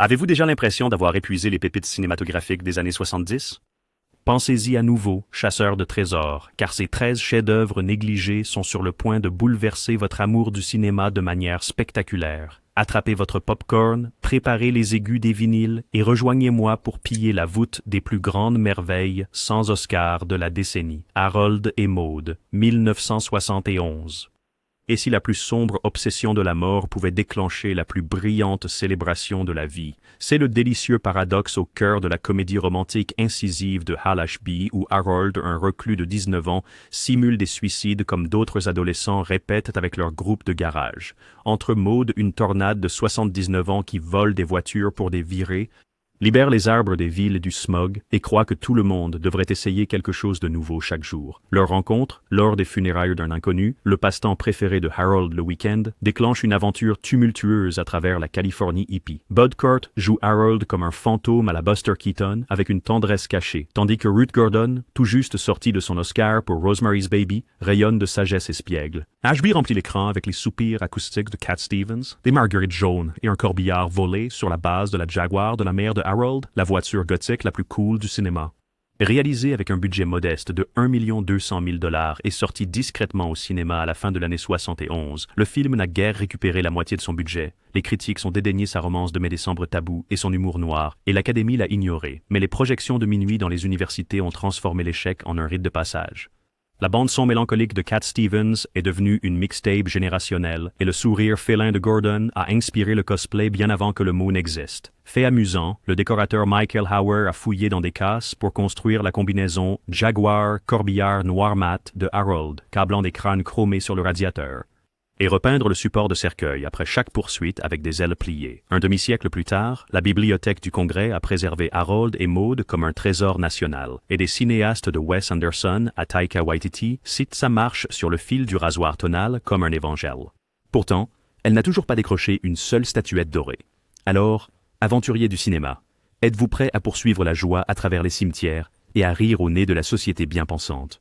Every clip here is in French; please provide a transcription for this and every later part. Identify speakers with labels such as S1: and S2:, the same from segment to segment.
S1: Avez-vous déjà l'impression d'avoir épuisé les pépites cinématographiques des années 70? Pensez-y à nouveau, chasseurs de trésors, car ces 13 chefs-d'œuvre négligés sont sur le point de bouleverser votre amour du cinéma de manière spectaculaire. Attrapez votre popcorn, préparez les aigus des vinyles et rejoignez-moi pour piller la voûte des plus grandes merveilles sans Oscar de la décennie. Harold et Maude, 1971. Et si la plus sombre obsession de la mort pouvait déclencher la plus brillante célébration de la vie, c'est le délicieux paradoxe au cœur de la comédie romantique incisive de Hal Ashby où Harold, un reclus de 19 ans, simule des suicides comme d'autres adolescents répètent avec leur groupe de garage. Entre Maude, une tornade de 79 ans qui vole des voitures pour des virées, libère les arbres des villes du smog et croit que tout le monde devrait essayer quelque chose de nouveau chaque jour. Leur rencontre, lors des funérailles d'un inconnu, le passe-temps préféré de Harold le week-end, déclenche une aventure tumultueuse à travers la Californie hippie. Bud Cort joue Harold comme un fantôme à la Buster Keaton avec une tendresse cachée, tandis que Ruth Gordon, tout juste sortie de son Oscar pour Rosemary's Baby, rayonne de sagesse espiègle. Ashby remplit l'écran avec les soupirs acoustiques de Cat Stevens, des marguerites jaunes et un corbillard volé sur la base de la Jaguar de la mère de Harold, la voiture gothique la plus cool du cinéma. Réalisé avec un budget modeste de 1 200 000 $ et sorti discrètement au cinéma à la fin de l'année 71, le film n'a guère récupéré la moitié de son budget. Les critiques ont dédaigné sa romance de mai-décembre tabou et son humour noir, et l'Académie l'a ignoré. Mais les projections de minuit dans les universités ont transformé l'échec en un rite de passage. La bande-son mélancolique de Cat Stevens est devenue une mixtape générationnelle et le sourire félin de Gordon a inspiré le cosplay bien avant que le mot n'existe. Fait amusant, le décorateur Michael Hauer a fouillé dans des casses pour construire la combinaison Jaguar-Corbillard noir mat de Harold, câblant des crânes chromés sur le radiateur, et repeindre le support de cercueil après chaque poursuite avec des ailes pliées. Un demi-siècle plus tard, la Bibliothèque du Congrès a préservé Harold et Maude comme un trésor national, et des cinéastes de Wes Anderson à Taika Waititi citent sa marche sur le fil du rasoir tonal comme un évangile. Pourtant, elle n'a toujours pas décroché une seule statuette dorée. Alors, aventuriers du cinéma, êtes-vous prêts à poursuivre la joie à travers les cimetières et à rire au nez de la société bien pensante?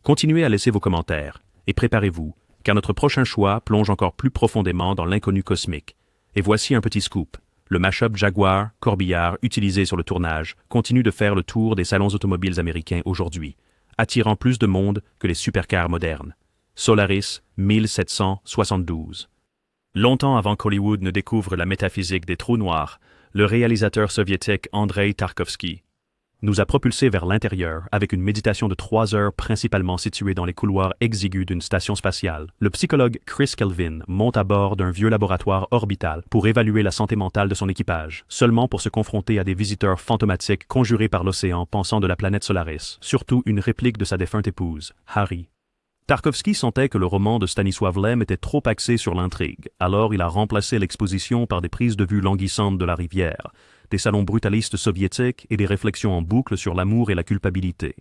S1: Continuez à laisser vos commentaires, et préparez-vous, car notre prochain choix plonge encore plus profondément dans l'inconnu cosmique. Et voici un petit scoop. Le mash-up Jaguar-Corbillard utilisé sur le tournage continue de faire le tour des salons automobiles américains aujourd'hui, attirant plus de monde que les supercars modernes. Solaris 1772. Longtemps avant qu'Hollywood ne découvre la métaphysique des trous noirs, le réalisateur soviétique Andrei Tarkovsky nous a propulsés vers l'intérieur avec une méditation de 3 heures principalement située dans les couloirs exigus d'une station spatiale. Le psychologue Chris Kelvin monte à bord d'un vieux laboratoire orbital pour évaluer la santé mentale de son équipage, seulement pour se confronter à des visiteurs fantomatiques conjurés par l'océan pensant de la planète Solaris, surtout une réplique de sa défunte épouse, Harry. Tarkovsky sentait que le roman de Stanisław Lem était trop axé sur l'intrigue, alors il a remplacé l'exposition par des prises de vue languissantes de la rivière, des salons brutalistes soviétiques et des réflexions en boucle sur l'amour et la culpabilité.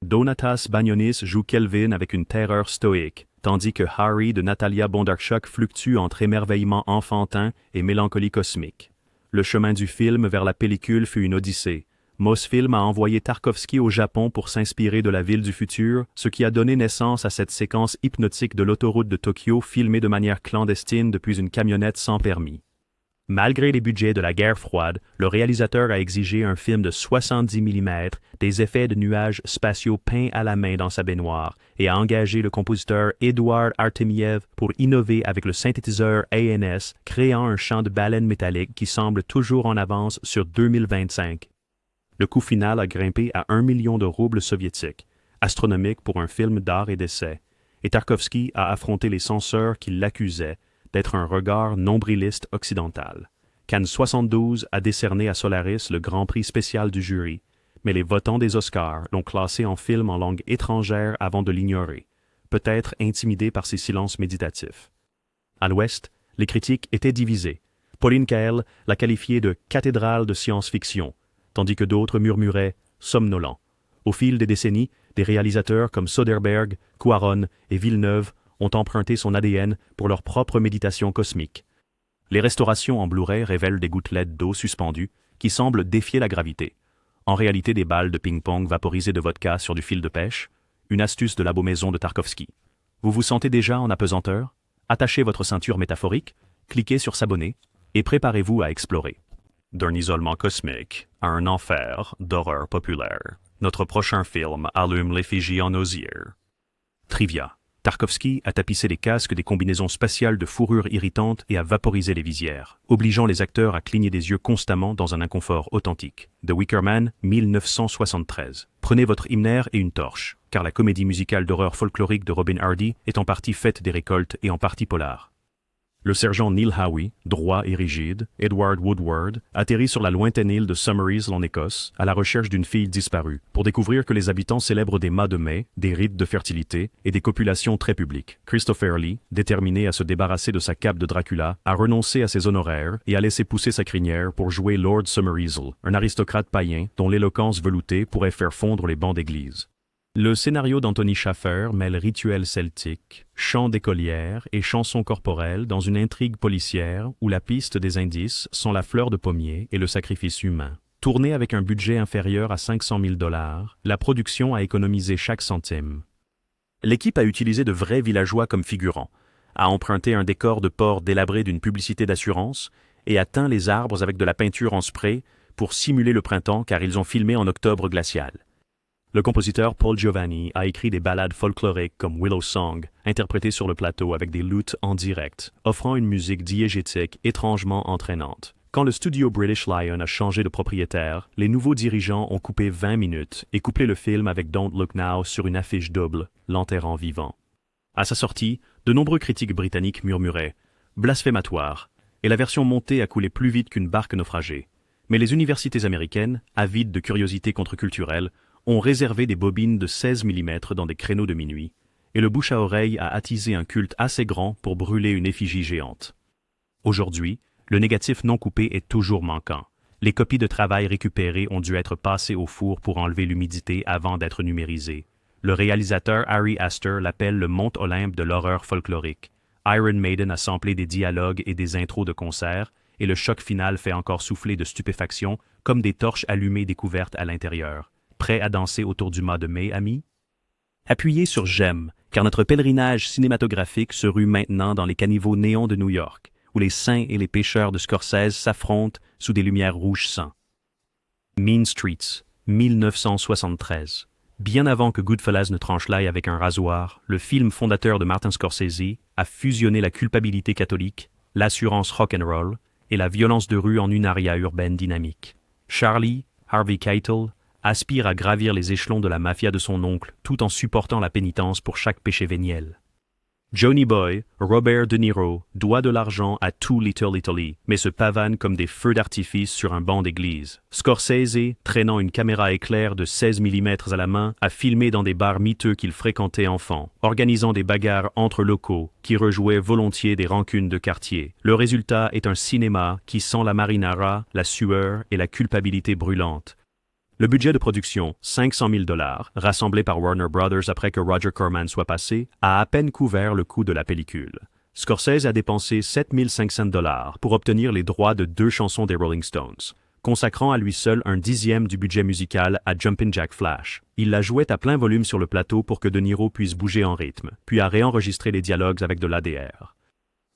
S1: Donatas Banionis joue Kelvin avec une terreur stoïque, tandis que Harry de Natalia Bondarchuk fluctue entre émerveillement enfantin et mélancolie cosmique. Le chemin du film vers la pellicule fut une odyssée. Mosfilm a envoyé Tarkovsky au Japon pour s'inspirer de la ville du futur, ce qui a donné naissance à cette séquence hypnotique de l'autoroute de Tokyo filmée de manière clandestine depuis une camionnette sans permis. Malgré les budgets de la guerre froide, le réalisateur a exigé un film de 70 mm, des effets de nuages spatiaux peints à la main dans sa baignoire, et a engagé le compositeur Eduard Artemiev pour innover avec le synthétiseur ANS, créant un chant de baleine métallique qui semble toujours en avance sur 2025. Le coût final a grimpé à 1 million de roubles soviétiques, astronomique pour un film d'art et d'essai, et Tarkovsky a affronté les censeurs qui l'accusaient d'être un regard nombriliste occidental. Cannes 72 a décerné à Solaris le grand prix spécial du jury, mais les votants des Oscars l'ont classé en film en langue étrangère avant de l'ignorer, peut-être intimidés par ses silences méditatifs. À l'Ouest, les critiques étaient divisées. Pauline Kael l'a qualifié de « cathédrale de science-fiction », tandis que d'autres murmuraient « somnolent ». Au fil des décennies, des réalisateurs comme Soderbergh, Cuarón et Villeneuve ont emprunté son ADN pour leur propre méditation cosmique. Les restaurations en Blu-ray révèlent des gouttelettes d'eau suspendues qui semblent défier la gravité. En réalité des balles de ping-pong vaporisées de vodka sur du fil de pêche, une astuce de labo maison de Tarkovsky. Vous vous sentez déjà en apesanteur? Attachez votre ceinture métaphorique, cliquez sur s'abonner et préparez-vous à explorer. d'un isolement cosmique à un enfer d'horreur populaire. Notre prochain film allume l'effigie en osier. Trivia. Tarkovsky a tapissé les casques des combinaisons spatiales de fourrure irritante et a vaporisé les visières, obligeant les acteurs à cligner des yeux constamment dans un inconfort authentique. The Wicker Man, 1973. Prenez votre hymnaire et une torche, car la comédie musicale d'horreur folklorique de Robin Hardy est en partie faite des récoltes et en partie polar. Le sergent Neil Howie, droit et rigide, Edward Woodward, atterrit sur la lointaine île de Summeries en Écosse, à la recherche d'une fille disparue, pour découvrir que les habitants célèbrent des mâts de mai, des rites de fertilité et des copulations très publiques. Christopher Lee, déterminé à se débarrasser de sa cape de Dracula, a renoncé à ses honoraires et a laissé pousser sa crinière pour jouer Lord Summerisle, un aristocrate païen dont l'éloquence veloutée pourrait faire fondre les bancs d'église. Le scénario d'Anthony Shaffer mêle rituels celtiques, chants d'écolières et chansons corporelles dans une intrigue policière où la piste des indices sont la fleur de pommier et le sacrifice humain. Tournée avec un budget inférieur à 500 000 $, la production a économisé chaque centime. L'équipe a utilisé de vrais villageois comme figurants, a emprunté un décor de port délabré d'une publicité d'assurance et a teint les arbres avec de la peinture en spray pour simuler le printemps car ils ont filmé en octobre glacial. Le compositeur Paul Giovanni a écrit des ballades folkloriques comme Willow Song, interprétées sur le plateau avec des luths en direct, offrant une musique diégétique étrangement entraînante. Quand le studio British Lion a changé de propriétaire, les nouveaux dirigeants ont coupé 20 minutes et couplé le film avec Don't Look Now sur une affiche double, l'enterrant vivant. À sa sortie, de nombreux critiques britanniques murmuraient « blasphématoire » et la version montée a coulé plus vite qu'une barque naufragée. Mais les universités américaines, avides de curiosité contre-culturelle, ont réservé des bobines de 16 mm dans des créneaux de minuit, et le bouche à oreille a attisé un culte assez grand pour brûler une effigie géante. Aujourd'hui, le négatif non coupé est toujours manquant. Les copies de travail récupérées ont dû être passées au four pour enlever l'humidité avant d'être numérisées. Le réalisateur Ari Aster l'appelle le Mont Olympe de l'horreur folklorique. Iron Maiden a samplé des dialogues et des intros de concerts, et le choc final fait encore souffler de stupéfaction comme des torches allumées découvertes à l'intérieur. Prêt à danser autour du mât de mai, amis? Appuyez sur j'aime, car notre pèlerinage cinématographique se rue maintenant dans les caniveaux néons de New York, où les saints et les pécheurs de Scorsese s'affrontent sous des lumières rouges sang. Mean Streets, 1973. Bien avant que Goodfellas ne tranche l'ail avec un rasoir, le film fondateur de Martin Scorsese a fusionné la culpabilité catholique, l'assurance rock'n'roll et la violence de rue en une aria urbaine dynamique. Charlie, Harvey Keitel, aspire à gravir les échelons de la mafia de son oncle tout en supportant la pénitence pour chaque péché véniel. Johnny Boy, Robert De Niro, doit de l'argent à Too Little Italy, mais se pavane comme des feux d'artifice sur un banc d'église. Scorsese, traînant une caméra éclair de 16 mm à la main, a filmé dans des bars miteux qu'il fréquentait enfant, organisant des bagarres entre locaux qui rejouaient volontiers des rancunes de quartier. Le résultat est un cinéma qui sent la marinara, la sueur et la culpabilité brûlante. Le budget de production, 500 000 $, rassemblé par Warner Brothers après que Roger Corman soit passé, a à peine couvert le coût de la pellicule. Scorsese a dépensé 7 500 $ pour obtenir les droits de 2 chansons des Rolling Stones, consacrant à lui seul un dixième du budget musical à Jumpin' Jack Flash. Il la jouait à plein volume sur le plateau pour que De Niro puisse bouger en rythme, puis a réenregistré les dialogues avec de l'ADR.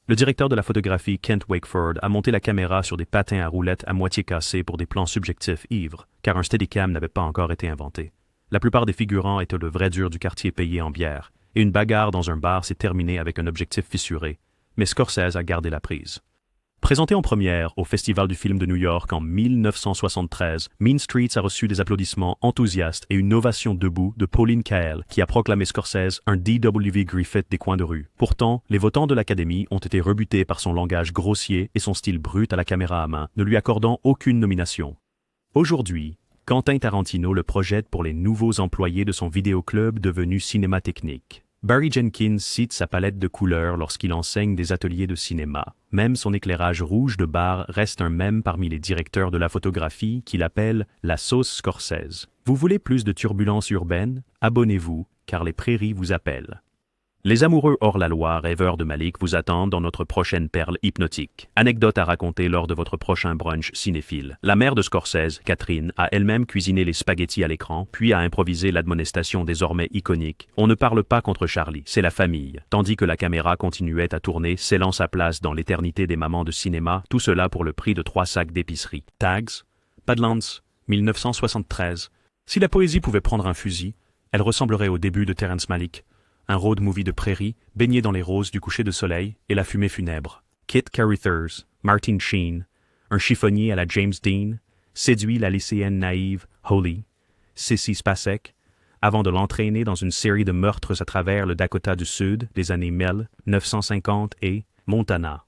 S1: Le directeur de la photographie Kent Wakeford a monté la caméra sur des patins à roulettes à moitié cassés pour des plans subjectifs ivres, car un Steadicam n'avait pas encore été inventé. La plupart des figurants étaient le vrai dur du quartier payé en bière, et une bagarre dans un bar s'est terminée avec un objectif fissuré, mais Scorsese a gardé la prise. Présenté en première au Festival du film de New York en 1973, Mean Streets a reçu des applaudissements enthousiastes et une ovation debout de Pauline Kael, qui a proclamé Scorsese un D.W. Griffith des coins de rue. Pourtant, les votants de l'Académie ont été rebutés par son langage grossier et son style brut à la caméra à main, ne lui accordant aucune nomination. Aujourd'hui, Quentin Tarantino le projette pour les nouveaux employés de son vidéoclub devenu Cinéma Technique. Barry Jenkins cite sa palette de couleurs lorsqu'il enseigne des ateliers de cinéma. Même son éclairage rouge de bar reste un mème parmi les directeurs de la photographie qu'il appelle la sauce Scorsese. Vous voulez plus de turbulences urbaines? Abonnez-vous, car les prairies vous appellent. Les amoureux hors la loi rêveurs de Malick vous attendent dans notre prochaine perle hypnotique. Anecdote à raconter lors de votre prochain brunch cinéphile. La mère de Scorsese, Catherine, a elle-même cuisiné les spaghettis à l'écran, puis a improvisé l'admonestation désormais iconique. On ne parle pas contre Charlie, c'est la famille. Tandis que la caméra continuait à tourner, scellant sa place dans l'éternité des mamans de cinéma, tout cela pour le prix de 3 sacs d'épicerie. Tags, Badlands, 1973. Si la poésie pouvait prendre un fusil, elle ressemblerait au début de Terrence Malick. Un road movie de prairie, baigné dans les roses du coucher de soleil et la fumée funèbre. Kit Carruthers, Martin Sheen, un chiffonnier à la James Dean, séduit la lycéenne naïve Holly, Sissy Spacek, avant de l'entraîner dans une série de meurtres à travers le Dakota du Sud des années 1950 et Montana.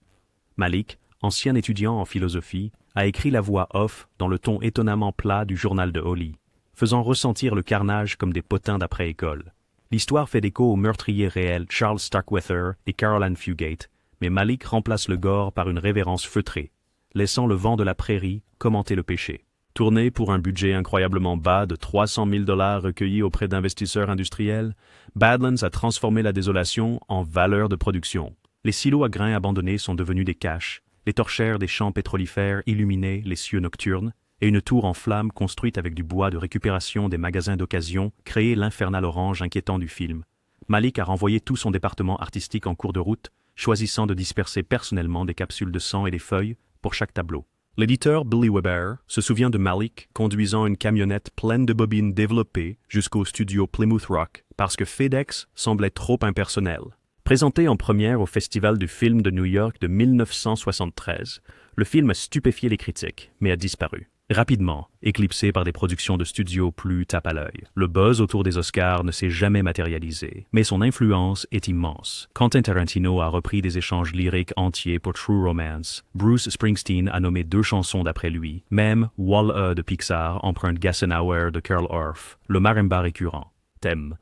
S1: Malick, ancien étudiant en philosophie, a écrit la voix off dans le ton étonnamment plat du journal de Holly, faisant ressentir le carnage comme des potins d'après-école. L'histoire fait écho aux meurtriers réels Charles Starkweather et Carol Ann Fugate, mais Malick remplace le gore par une révérence feutrée, laissant le vent de la prairie commenter le péché. Tourné pour un budget incroyablement bas de 300 000 $ recueillis auprès d'investisseurs industriels, Badlands a transformé la désolation en valeur de production. Les silos à grains abandonnés sont devenus des caches, les torchères des champs pétrolifères illuminaient les cieux nocturnes, et une tour en flammes construite avec du bois de récupération des magasins d'occasion créait l'infernal orange inquiétant du film. Malick a renvoyé tout son département artistique en cours de route, choisissant de disperser personnellement des capsules de sang et des feuilles pour chaque tableau. L'éditeur Billy Weber se souvient de Malick conduisant une camionnette pleine de bobines développées jusqu'au studio Plymouth Rock parce que FedEx semblait trop impersonnel. Présenté en première au Festival du film de New York de 1973, le film a stupéfié les critiques, mais a disparu. Rapidement, éclipsé par des productions de studio plus tape à l'œil. Le buzz autour des Oscars ne s'est jamais matérialisé, mais son influence est immense. Quentin Tarantino a repris des échanges lyriques entiers pour True Romance. Bruce Springsteen a nommé 2 chansons d'après lui. Même Wall-E de Pixar emprunte Gassenhauer de Carl Orff. Le marimba récurrent. Thème.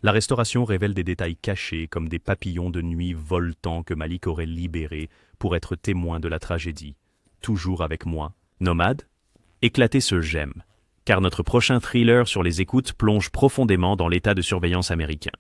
S1: La restauration révèle des détails cachés comme des papillons de nuit voltants que Malick aurait libérés pour être témoin de la tragédie. Toujours avec moi. Nomade? Éclatez ce j'aime, car notre prochain thriller sur les écoutes plonge profondément dans l'état de surveillance américain.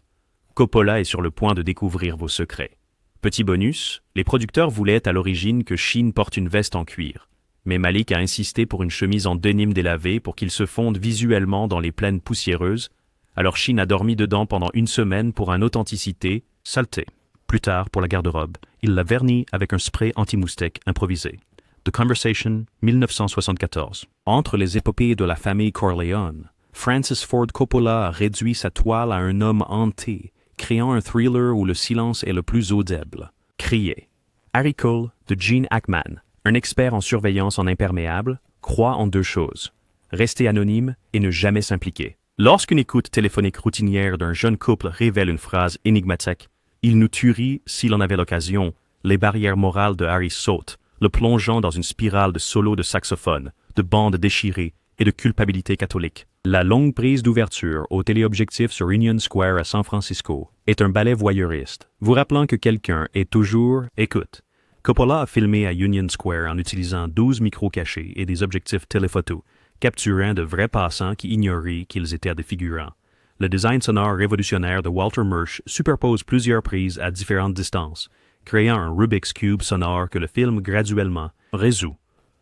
S1: Coppola est sur le point de découvrir vos secrets. Petit bonus, les producteurs voulaient à l'origine que Sheen porte une veste en cuir, mais Malick a insisté pour une chemise en denim délavé pour qu'il se fonde visuellement dans les plaines poussiéreuses, alors Sheen a dormi dedans pendant 1 semaine pour une authenticité saleté. Plus tard, pour la garde-robe, il l'a verni avec un spray anti-moustique improvisé. The Conversation, 1974. Entre les épopées de la famille Corleone, Francis Ford Coppola a réduit sa toile à un homme hanté, créant un thriller où le silence est le plus audible. Crier. Harry Cole, de Gene Hackman, un expert en surveillance en imperméable, croit en 2 choses. Rester anonyme et ne jamais s'impliquer. Lorsqu'une écoute téléphonique routinière d'un jeune couple révèle une phrase énigmatique, « Il nous tuerait s'il en avait l'occasion », les barrières morales de Harry sautent, le plongeant dans une spirale de solos de saxophone, de bandes déchirées et de culpabilité catholique. La longue prise d'ouverture au téléobjectif sur Union Square à San Francisco est un ballet voyeuriste, vous rappelant que quelqu'un est toujours « écoute ». Coppola a filmé à Union Square en utilisant 12 micros cachés et des objectifs téléphoto, capturant de vrais passants qui ignoraient qu'ils étaient des figurants. Le design sonore révolutionnaire de Walter Murch superpose plusieurs prises à différentes distances, créant un Rubik's Cube sonore que le film graduellement résout.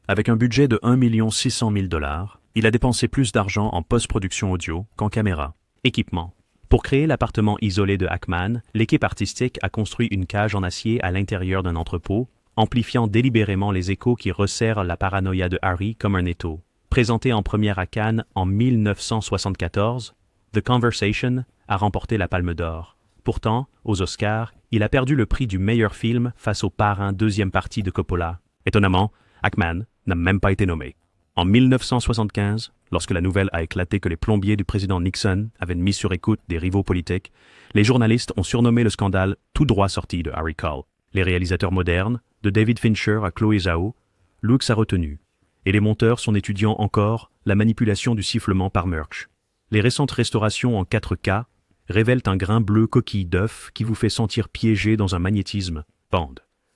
S1: Avec un budget de 1 600 000 $, il a dépensé plus d'argent en post-production audio qu'en caméra. Équipement. Pour créer l'appartement isolé de Hackman, l'équipe artistique a construit une cage en acier à l'intérieur d'un entrepôt, amplifiant délibérément les échos qui resserrent la paranoïa de Harry comme un étau. Présenté en première à Cannes en 1974, The Conversation a remporté la Palme d'Or. Pourtant, aux Oscars, il a perdu le prix du meilleur film face au Parrain 2e partie de Coppola. Étonnamment, Hackman n'a même pas été nommé. En 1975, lorsque la nouvelle a éclaté que les plombiers du président Nixon avaient mis sur écoute des rivaux politiques, les journalistes ont surnommé le scandale tout droit sorti de Harry Cole. Les réalisateurs modernes, de David Fincher à Chloé Zhao, Lux a retenu, et les monteurs sont étudiant encore la manipulation du sifflement par Murch. Les récentes restaurations en 4K révèlent un grain bleu coquille d'œuf qui vous fait sentir piégé dans un magnétisme Bond.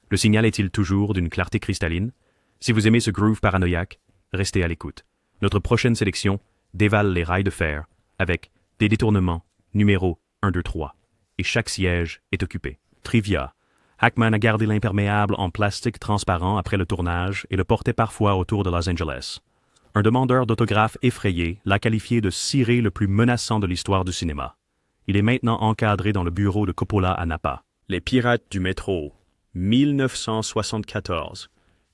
S1: Le signal est-il toujours d'une clarté cristalline? Si vous aimez ce groove paranoïaque, restez à l'écoute. Notre prochaine sélection dévale les rails de fer avec Des détournements, numéro 1, 2, 3. et chaque siège est occupé. Trivia. Hackman a gardé l'imperméable en plastique transparent après le tournage et le portait parfois autour de Los Angeles. Un demandeur d'autographe effrayé l'a qualifié de ciré le plus menaçant de l'histoire du cinéma. Il est maintenant encadré dans le bureau de Coppola à Napa. Les Pirates du métro, 1974.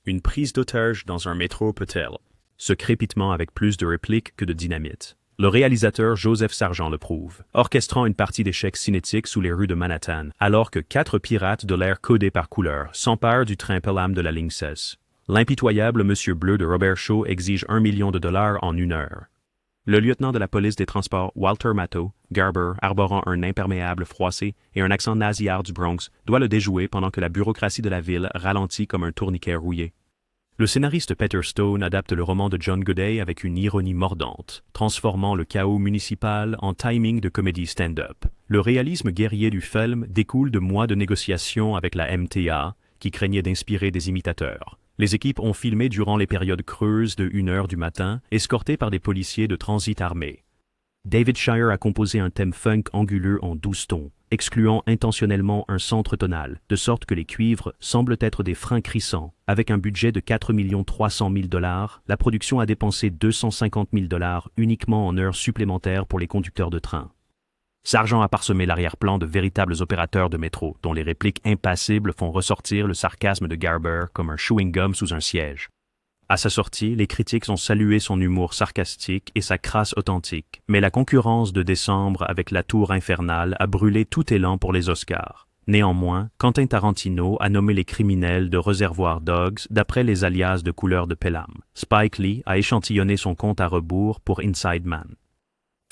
S1: Une prise d'otage dans un métro peut-elle? Ce crépitement avec plus de répliques que de dynamite. Le réalisateur Joseph Sargent le prouve, orchestrant une partie d'échecs cinétiques sous les rues de Manhattan, alors que 4 pirates de l'air codé par couleur s'emparent du train Pelham de la ligne 16. L'impitoyable Monsieur Bleu de Robert Shaw exige $1 million en 1 heure. Le lieutenant de la police des transports Walter Matthau, Garber, arborant un imperméable froissé et un accent nasillard du Bronx, doit le déjouer pendant que la bureaucratie de la ville ralentit comme un tourniquet rouillé. Le scénariste Peter Stone adapte le roman de John Goodey avec une ironie mordante, transformant le chaos municipal en timing de comédie stand-up. Le réalisme guerrier du film découle de mois de négociations avec la MTA, qui craignait d'inspirer des imitateurs. Les équipes ont filmé durant les périodes creuses de 1 heure du matin, escortées par des policiers de transit armés. David Shire a composé un thème funk anguleux en 12 tons, excluant intentionnellement un centre tonal, de sorte que les cuivres semblent être des freins crissants. Avec un budget de $4 300 000, la production a dépensé $250 000 uniquement en heures supplémentaires pour les conducteurs de train. Sargent a parsemé l'arrière-plan de véritables opérateurs de métro, dont les répliques impassibles font ressortir le sarcasme de Garber comme un chewing-gum sous un siège. À sa sortie, les critiques ont salué son humour sarcastique et sa crasse authentique, mais la concurrence de décembre avec La Tour infernale a brûlé tout élan pour les Oscars. Néanmoins, Quentin Tarantino a nommé les criminels de Reservoir Dogs d'après les alias de couleur de Pelham. Spike Lee a échantillonné son compte à rebours pour Inside Man.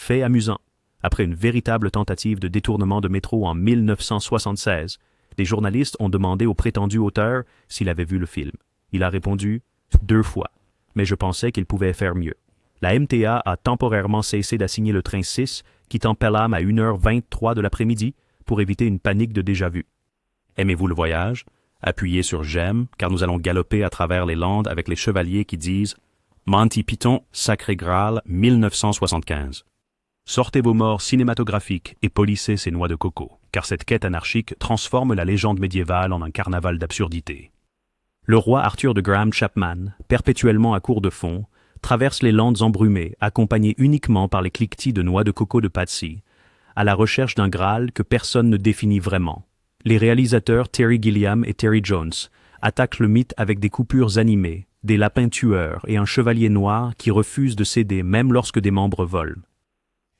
S1: Fait amusant. Après une véritable tentative de détournement de métro en 1976, des journalistes ont demandé au prétendu auteur s'il avait vu le film. Il a répondu « 2 fois, mais je pensais qu'il pouvait faire mieux ». La MTA a temporairement cessé d'assigner le train 6, quittant Pelham à 1h23 de l'après-midi pour éviter une panique de déjà-vu. Aimez-vous le voyage? Appuyez sur « J'aime » car nous allons galoper à travers les Landes avec les chevaliers qui disent « Monty Python, Sacré Graal, 1975 ». Sortez vos morts cinématographiques et polissez ces noix de coco, car cette quête anarchique transforme la légende médiévale en un carnaval d'absurdité. Le roi Arthur de Graham Chapman, perpétuellement à court de fonds, traverse les Landes embrumées, accompagné uniquement par les cliquetis de noix de coco de Patsy, à la recherche d'un Graal que personne ne définit vraiment. Les réalisateurs Terry Gilliam et Terry Jones attaquent le mythe avec des coupures animées, des lapins tueurs et un chevalier noir qui refuse de céder même lorsque des membres volent.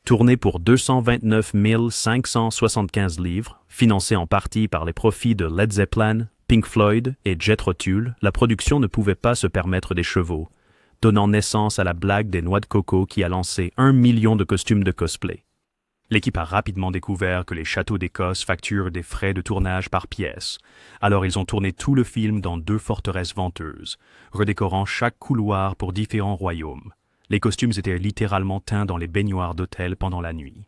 S1: Tourné pour 229 575 livres, financé en partie par les profits de Led Zeppelin, Pink Floyd et Jethro Tull, la production ne pouvait pas se permettre des chevaux, donnant naissance à la blague des noix de coco qui a lancé 1 million de costumes de cosplay. L'équipe a rapidement découvert que les châteaux d'Écosse facturent des frais de tournage par pièce, alors ils ont tourné tout le film dans 2 forteresses venteuses, redécorant chaque couloir pour différents royaumes. Les costumes étaient littéralement teints dans les baignoires d'hôtel pendant la nuit.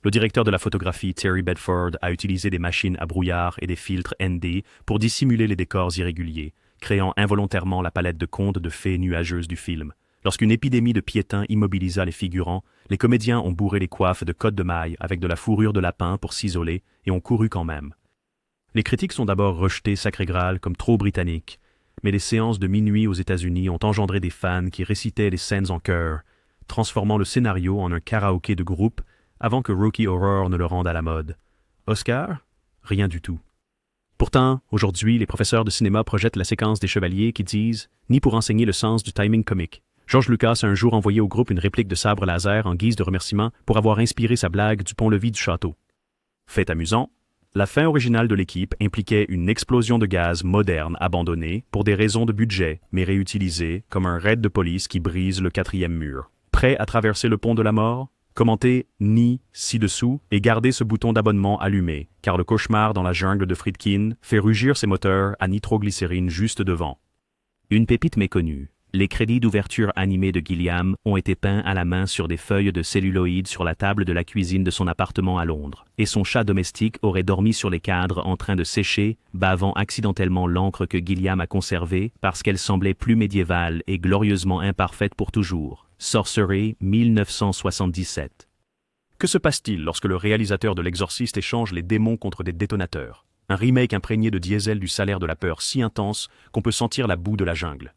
S1: Le directeur de la photographie, Terry Bedford, a utilisé des machines à brouillard et des filtres ND pour dissimuler les décors irréguliers, créant involontairement la palette de contes de fées nuageuses du film. Lorsqu'une épidémie de piétins immobilisa les figurants, les comédiens ont bourré les coiffes de côtes de maille avec de la fourrure de lapin pour s'isoler et ont couru quand même. Les critiques sont d'abord rejeté Sacré Graal comme trop britannique, mais les séances de minuit aux États-Unis ont engendré des fans qui récitaient les scènes en chœur, transformant le scénario en un karaoké de groupe avant que Rocky Horror ne le rende à la mode. Oscar? Rien du tout. Pourtant, aujourd'hui, les professeurs de cinéma projettent la séquence des chevaliers qui disent « ni pour enseigner le sens du timing comique ». George Lucas a un jour envoyé au groupe une réplique de sabre laser en guise de remerciement pour avoir inspiré sa blague du pont-levis du château. Fait amusant, la fin originale de l'équipe impliquait une explosion de gaz moderne abandonnée pour des raisons de budget, mais réutilisée comme un raid de police qui brise le 4e mur. Prêt à traverser le pont de la mort? Commentez « ni » ci-dessous et gardez ce bouton d'abonnement allumé, car le cauchemar dans la jungle de Friedkin fait rugir ses moteurs à nitroglycérine juste devant. Une pépite méconnue. Les crédits d'ouverture animés de Gilliam ont été peints à la main sur des feuilles de celluloïd sur la table de la cuisine de son appartement à Londres, et son chat domestique aurait dormi sur les cadres en train de sécher, bavant accidentellement l'encre que Gilliam a conservée parce qu'elle semblait plus médiévale et glorieusement imparfaite pour toujours. Sorcery, 1977. Que se passe-t-il lorsque le réalisateur de L'Exorciste échange les démons contre des détonateurs? Un remake imprégné de diesel du salaire de la peur si intense qu'on peut sentir la boue de la jungle.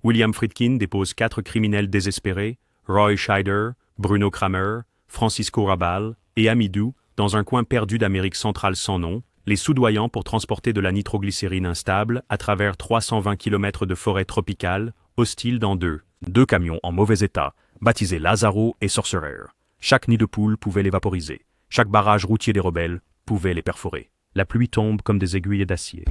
S1: William Friedkin dépose 4 criminels désespérés, Roy Scheider, Bruno Kramer, Francisco Rabal et Amidou, dans un coin perdu d'Amérique centrale sans nom, les soudoyant pour transporter de la nitroglycérine instable à travers 320 km de forêt tropicale, hostiles dans deux camions en mauvais état, baptisés Lazaro et Sorcerer. Chaque nid de poule pouvait les vaporiser. Chaque barrage routier des rebelles pouvait les perforer. La pluie tombe comme des aiguilles d'acier.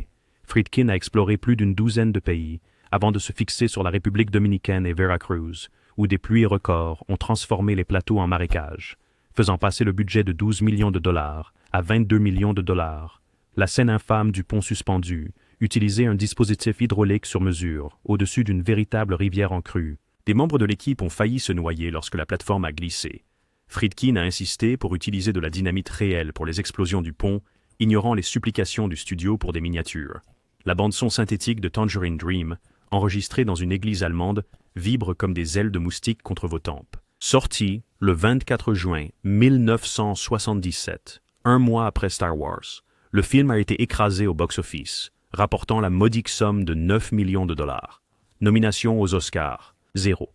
S1: Friedkin a exploré plus d'une douzaine de pays avant de se fixer sur la République dominicaine et Veracruz, où des pluies records ont transformé les plateaux en marécages, faisant passer le budget de 12 millions de dollars à 22 millions de dollars. La scène infâme du pont suspendu utilisait un dispositif hydraulique sur mesure, au-dessus d'une véritable rivière en crue. Des membres de l'équipe ont failli se noyer lorsque la plateforme a glissé. Friedkin a insisté pour utiliser de la dynamite réelle pour les explosions du pont, ignorant les supplications du studio pour des miniatures. La bande-son synthétique de Tangerine Dream, enregistrée dans une église allemande, vibre comme des ailes de moustique contre vos tempes. Sorti le 24 juin 1977, un mois après Star Wars, le film a été écrasé au box-office, rapportant la modique somme de 9 millions de dollars. Nomination aux Oscars, 0.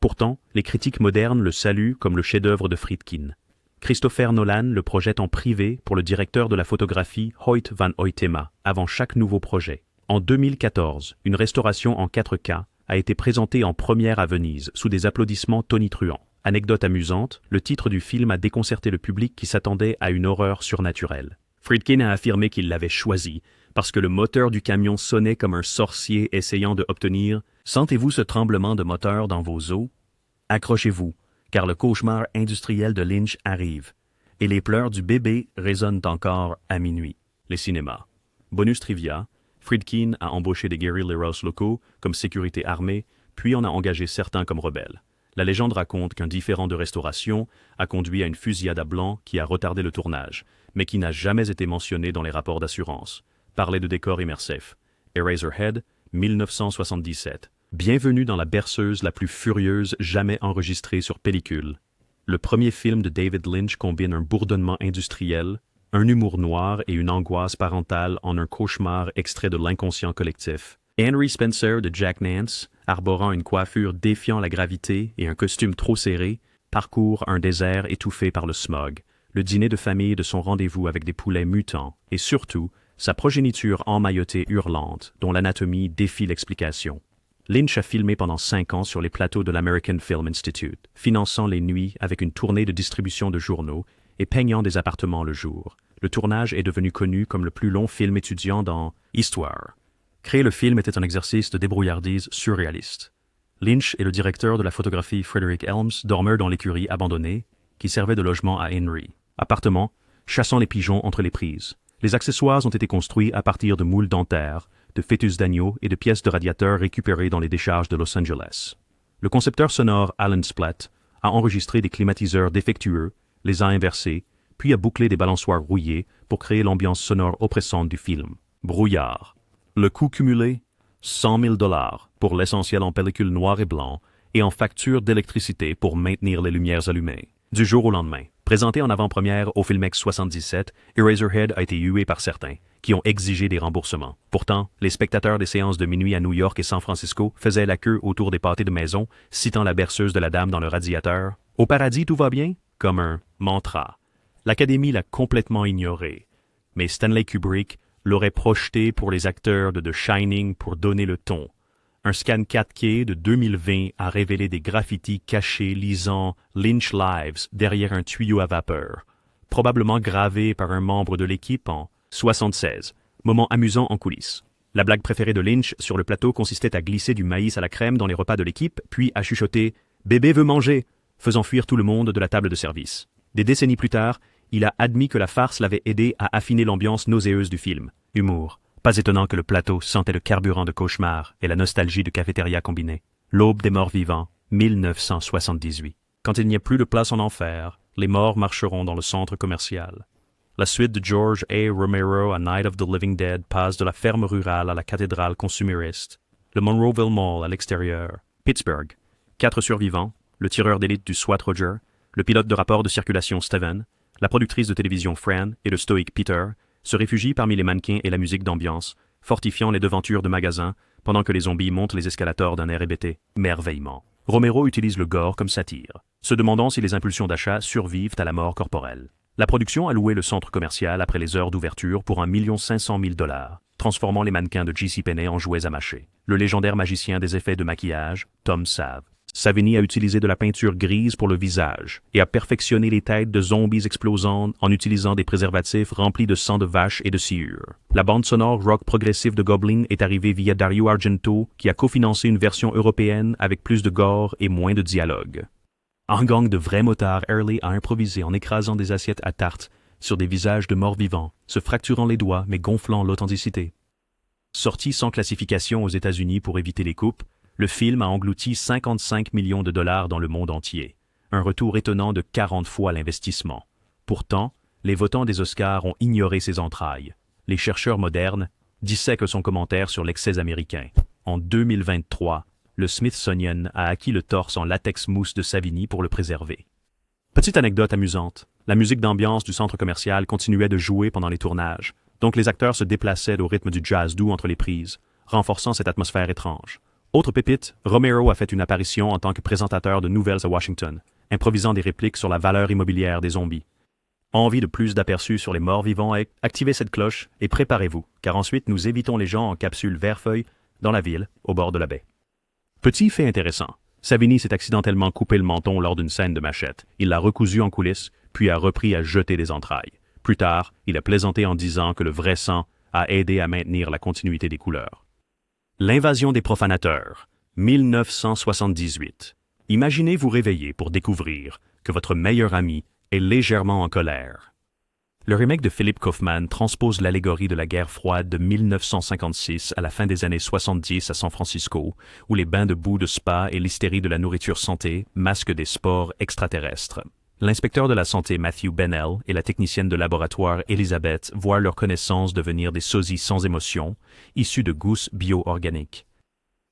S1: Pourtant, les critiques modernes le saluent comme le chef-d'œuvre de Friedkin. Christopher Nolan le projette en privé pour le directeur de la photographie Hoyt van Hoytema avant chaque nouveau projet. En 2014, une restauration en 4K a été présentée en première à Venise sous des applaudissements tonitruants. Anecdote amusante, le titre du film a déconcerté le public qui s'attendait à une horreur surnaturelle. Friedkin a affirmé qu'il l'avait choisi parce que le moteur du camion sonnait comme un sorcier essayant de obtenir « Sentez-vous ce tremblement de moteur dans vos os? Accrochez-vous, car le cauchemar industriel de Lynch arrive, et les pleurs du bébé résonnent encore à minuit. » Les cinémas. Bonus trivia, Friedkin a embauché des guerrilleros locaux comme sécurité armée, puis en a engagé certains comme rebelles. La légende raconte qu'un différend de restauration a conduit à une fusillade à blanc qui a retardé le tournage, mais qui n'a jamais été mentionné dans les rapports d'assurance. Parler de décor immersif. Eraserhead, 1977. Bienvenue dans la berceuse la plus furieuse jamais enregistrée sur pellicule. Le premier film de David Lynch combine un bourdonnement industriel, un humour noir et une angoisse parentale en un cauchemar extrait de l'inconscient collectif. Henry Spencer de Jack Nance, arborant une coiffure défiant la gravité et un costume trop serré, parcourt un désert étouffé par le smog, le dîner de famille de son rendez-vous avec des poulets mutants, et surtout, sa progéniture emmaillotée hurlante, dont l'anatomie défie l'explication. Lynch a filmé pendant 5 ans sur les plateaux de l'American Film Institute, finançant les nuits avec une tournée de distribution de journaux et peignant des appartements le jour. Le tournage est devenu connu comme le plus long film étudiant dans Histoire. Créer le film était un exercice de débrouillardise surréaliste. Lynch et le directeur de la photographie Frederick Helms dormèrent dans l'écurie abandonnée qui servait de logement à Henry. Appartement, chassant les pigeons entre les prises. Les accessoires ont été construits à partir de moules dentaires, de fœtus d'agneau et de pièces de radiateurs récupérées dans les décharges de Los Angeles. Le concepteur sonore Alan Splatt a enregistré des climatiseurs défectueux, les a inversés, puis a bouclé des balançoires rouillés pour créer l'ambiance sonore oppressante du film. Brouillard. Le coût cumulé, 100 000 $ pour l'essentiel en pellicule noir et blanc et en facture d'électricité pour maintenir les lumières allumées. Du jour au lendemain, présenté en avant-première au Filmex 77, Eraserhead a été hué par certains, qui ont exigé des remboursements. Pourtant, les spectateurs des séances de minuit à New York et San Francisco faisaient la queue autour des pâtés de maison, citant la berceuse de la dame dans le radiateur. Au paradis, tout va bien? Comme un mantra. L'Académie l'a complètement ignoré, mais Stanley Kubrick l'aurait projeté pour les acteurs de The Shining pour donner le ton. Un scan 4K de 2020 a révélé des graffitis cachés lisant Lynch Lives derrière un tuyau à vapeur, probablement gravé par un membre de l'équipe en 76. Moment amusant en coulisses. La blague préférée de Lynch sur le plateau consistait à glisser du maïs à la crème dans les repas de l'équipe, puis à chuchoter « Bébé veut manger », faisant fuir tout le monde de la table de service. Des décennies plus tard, il a admis que la farce l'avait aidé à affiner l'ambiance nauséeuse du film. Humour. Pas étonnant que le plateau sentait le carburant de cauchemar et la nostalgie de cafétéria combinée. L'aube des morts vivants, 1978. Quand il n'y a plus de place en enfer, les morts marcheront dans le centre commercial. La suite de George A. Romero à Night of the Living Dead passe de la ferme rurale à la cathédrale consumériste. Le Monroeville Mall à l'extérieur. Pittsburgh. 4 survivants, le tireur d'élite du SWAT Roger, Le pilote de rapport de circulation Steven, la productrice de télévision Fran et le stoïque Peter se réfugient parmi les mannequins et la musique d'ambiance, fortifiant les devantures de magasins pendant que les zombies montent les escalators d'un air hébété. Merveillement. Romero utilise le gore comme satire, se demandant si les impulsions d'achat survivent à la mort corporelle. La production a loué le centre commercial après les heures d'ouverture pour $1,5 million, transformant les mannequins de JCPenney en jouets à mâcher. Le légendaire magicien des effets de maquillage, Tom Savini. Savini a utilisé de la peinture grise pour le visage et a perfectionné les têtes de zombies explosants en utilisant des préservatifs remplis de sang de vache et de sciure. La bande sonore rock progressif de Goblin est arrivée via Dario Argento, qui a cofinancé une version européenne avec plus de gore et moins de dialogue. Un gang de vrais motards, Hurley a improvisé en écrasant des assiettes à tarte sur des visages de morts vivants, se fracturant les doigts mais gonflant l'authenticité. Sorti sans classification aux États-Unis pour éviter les coupes, le film a englouti $55 millions dans le monde entier, un retour étonnant de 40 fois l'investissement. Pourtant, les votants des Oscars ont ignoré ses entrailles. Les chercheurs modernes dissèquent son commentaire sur l'excès américain. En 2023, le Smithsonian a acquis le torse en latex mousse de Savini pour le préserver. Petite anecdote amusante, la musique d'ambiance du centre commercial continuait de jouer pendant les tournages, donc les acteurs se déplaçaient au rythme du jazz doux entre les prises, renforçant cette atmosphère étrange. Autre pépite, Romero a fait une apparition en tant que présentateur de nouvelles à Washington, improvisant des répliques sur la valeur immobilière des zombies. Envie de plus d'aperçus sur les morts vivants? Activez cette cloche et préparez-vous, car ensuite nous évitons les gens en capsule vert-feuille dans la ville, au bord de la baie. Petit fait intéressant, Savini s'est accidentellement coupé le menton lors d'une scène de machette. Il l'a recousu en coulisses, puis a repris à jeter des entrailles. Plus tard, il a plaisanté en disant que le vrai sang a aidé à maintenir la continuité des couleurs. L'invasion des profanateurs, 1978. Imaginez vous réveiller pour découvrir que votre meilleur ami est légèrement en colère. Le remake de Philip Kaufman transpose l'allégorie de la guerre froide de 1956 à la fin des années 70 à San Francisco, où les bains de boue de spa et l'hystérie de la nourriture santé masquent des spores extraterrestres. L'inspecteur de la santé Matthew Bennell et la technicienne de laboratoire Elizabeth voient leur connaissance devenir des sosies sans émotion, issus de gousses bio-organiques.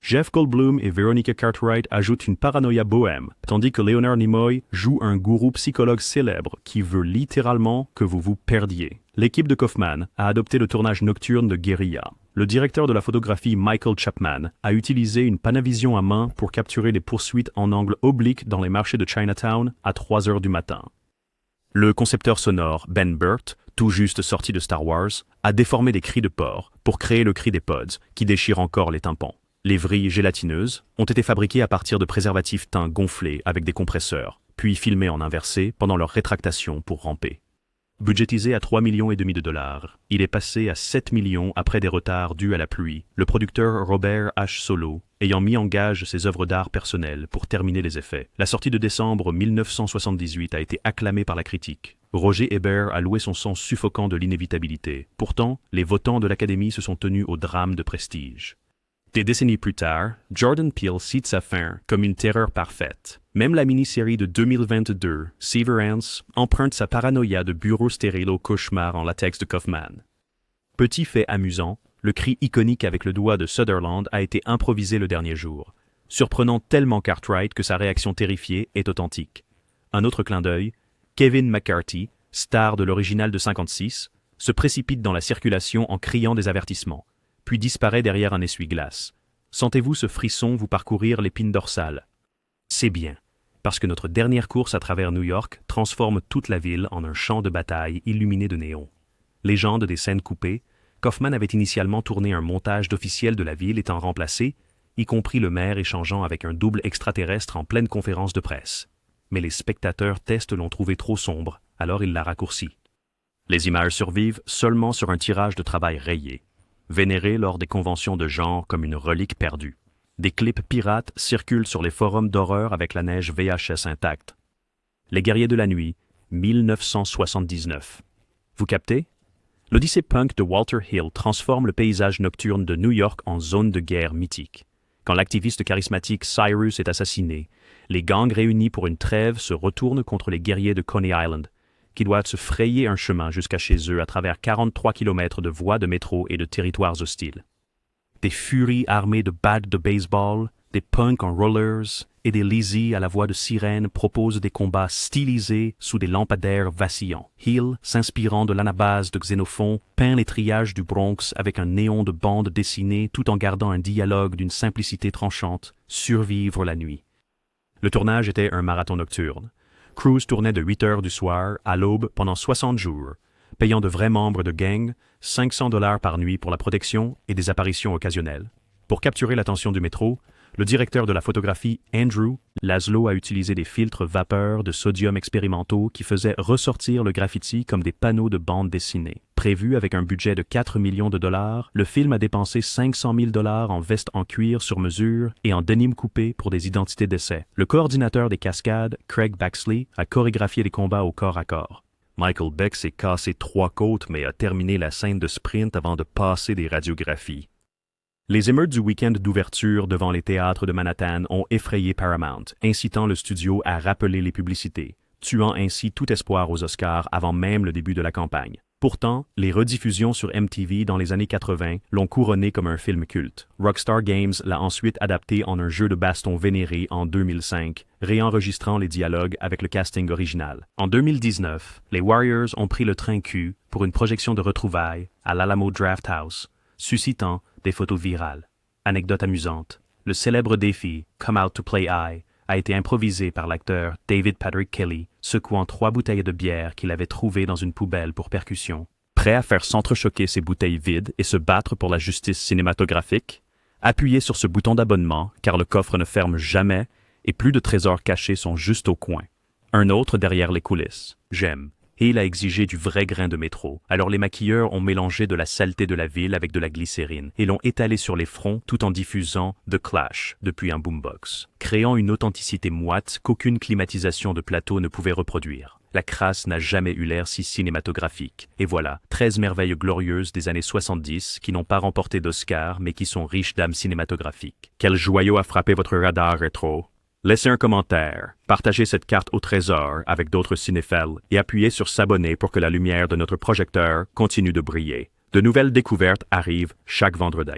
S1: Jeff Goldblum et Veronica Cartwright ajoutent une paranoïa bohème, tandis que Leonard Nimoy joue un gourou psychologue célèbre qui veut littéralement que vous vous perdiez. L'équipe de Kaufman a adopté le tournage nocturne de Guérilla. Le directeur de la photographie Michael Chapman a utilisé une Panavision à main pour capturer les poursuites en angle oblique dans les marchés de Chinatown à 3 heures du matin. Le concepteur sonore Ben Burt, tout juste sorti de Star Wars, a déformé des cris de porc pour créer le cri des pods, qui déchire encore les tympans. Les vrilles gélatineuses ont été fabriquées à partir de préservatifs teints gonflés avec des compresseurs, puis filmés en inversé pendant leur rétractation pour ramper. Budgétisé à $3,5 millions, il est passé à 7 millions après des retards dus à la pluie, le producteur Robert H. Solo ayant mis en gage ses œuvres d'art personnelles pour terminer les effets. La sortie de décembre 1978 a été acclamée par la critique. Roger Ebert a loué son sens suffocant de l'inévitabilité. Pourtant, les votants de l'Académie se sont tenus au drame de prestige. Des décennies plus tard, Jordan Peele cite sa fin comme une terreur parfaite. Même la mini-série de 2022, Severance, emprunte sa paranoïa de bureau stérile au cauchemar en latex de Kaufman. Petit fait amusant, le cri iconique avec le doigt de Sutherland a été improvisé le dernier jour, surprenant tellement Cartwright que sa réaction terrifiée est authentique. Un autre clin d'œil, Kevin McCarthy, star de l'original de 56, se précipite dans la circulation en criant des avertissements, puis disparaît derrière un essuie-glace. Sentez-vous ce frisson vous parcourir l'épine dorsale? C'est bien, parce que notre dernière course à travers New York transforme toute la ville en un champ de bataille illuminé de néons. Légende des scènes coupées, Kaufman avait initialement tourné un montage d'officiels de la ville étant remplacé, y compris le maire échangeant avec un double extraterrestre en pleine conférence de presse. Mais les spectateurs tests l'ont trouvé trop sombre, alors il l'a raccourci. Les images survivent seulement sur un tirage de travail rayé, vénéré lors des conventions de genre comme une relique perdue. Des clips pirates circulent sur les forums d'horreur avec la neige VHS intacte. Les guerriers de la nuit, 1979. Vous captez? L'Odyssée punk de Walter Hill transforme le paysage nocturne de New York en zone de guerre mythique. Quand l'activiste charismatique Cyrus est assassiné, les gangs réunis pour une trêve se retournent contre les guerriers de Coney Island, qui doivent se frayer un chemin jusqu'à chez eux à travers 43 km de voies de métro et de territoires hostiles. Des furies armées de battes de baseball, des punks en rollers et des Lizzy à la voix de sirène proposent des combats stylisés sous des lampadaires vacillants. Hill, s'inspirant de l'anabase de Xénophon, peint les triages du Bronx avec un néon de bande dessinée tout en gardant un dialogue d'une simplicité tranchante, Survivre la nuit. Le tournage était un marathon nocturne. Cruise tournait de 8 heures du soir à l'aube pendant 60 jours, payant de vrais membres de gang $500 par nuit pour la protection et des apparitions occasionnelles. Pour capturer l'attention du métro, le directeur de la photographie, Andrew Laszlo, a utilisé des filtres vapeur de sodium expérimentaux qui faisaient ressortir le graffiti comme des panneaux de bande dessinée. Prévu avec un budget de 4 millions de dollars, le film a dépensé 500 000 $ en vestes en cuir sur mesure et en denim coupé pour des identités d'essai. Le coordinateur des cascades, Craig Baxley, a chorégraphié les combats au corps à corps. Michael Beck s'est cassé 3 côtes mais a terminé la scène de sprint avant de passer des radiographies. Les émeutes du week-end d'ouverture devant les théâtres de Manhattan ont effrayé Paramount, incitant le studio à rappeler les publicités, tuant ainsi tout espoir aux Oscars avant même le début de la campagne. Pourtant, les rediffusions sur MTV dans les années 80 l'ont couronné comme un film culte. Rockstar Games l'a ensuite adapté en un jeu de baston vénéré en 2005, réenregistrant les dialogues avec le casting original. En 2019, les Warriors ont pris le train Q pour une projection de retrouvailles à l'Alamo Drafthouse, suscitant des photos virales. Anecdote amusante, le célèbre défi « Come Out to Play I » a été improvisé par l'acteur David Patrick Kelly, secouant 3 bouteilles de bière qu'il avait trouvées dans une poubelle pour percussion. Prêt à faire s'entrechoquer ces bouteilles vides et se battre pour la justice cinématographique? Appuyez sur ce bouton d'abonnement, car le coffre ne ferme jamais et plus de trésors cachés sont juste au coin. Un autre derrière les coulisses. J'aime. Et il a exigé du vrai grain de métro. Alors les maquilleurs ont mélangé de la saleté de la ville avec de la glycérine et l'ont étalé sur les fronts tout en diffusant The Clash depuis un boombox, créant une authenticité moite qu'aucune climatisation de plateau ne pouvait reproduire. La crasse n'a jamais eu l'air si cinématographique. Et voilà, 13 merveilles glorieuses des années 70 qui n'ont pas remporté d'Oscar mais qui sont riches d'âme cinématographique. Quel joyau a frappé votre radar rétro? Laissez un commentaire, partagez cette carte au trésor avec d'autres cinéphiles et appuyez sur s'abonner pour que la lumière de notre projecteur continue de briller. De nouvelles découvertes arrivent chaque vendredi.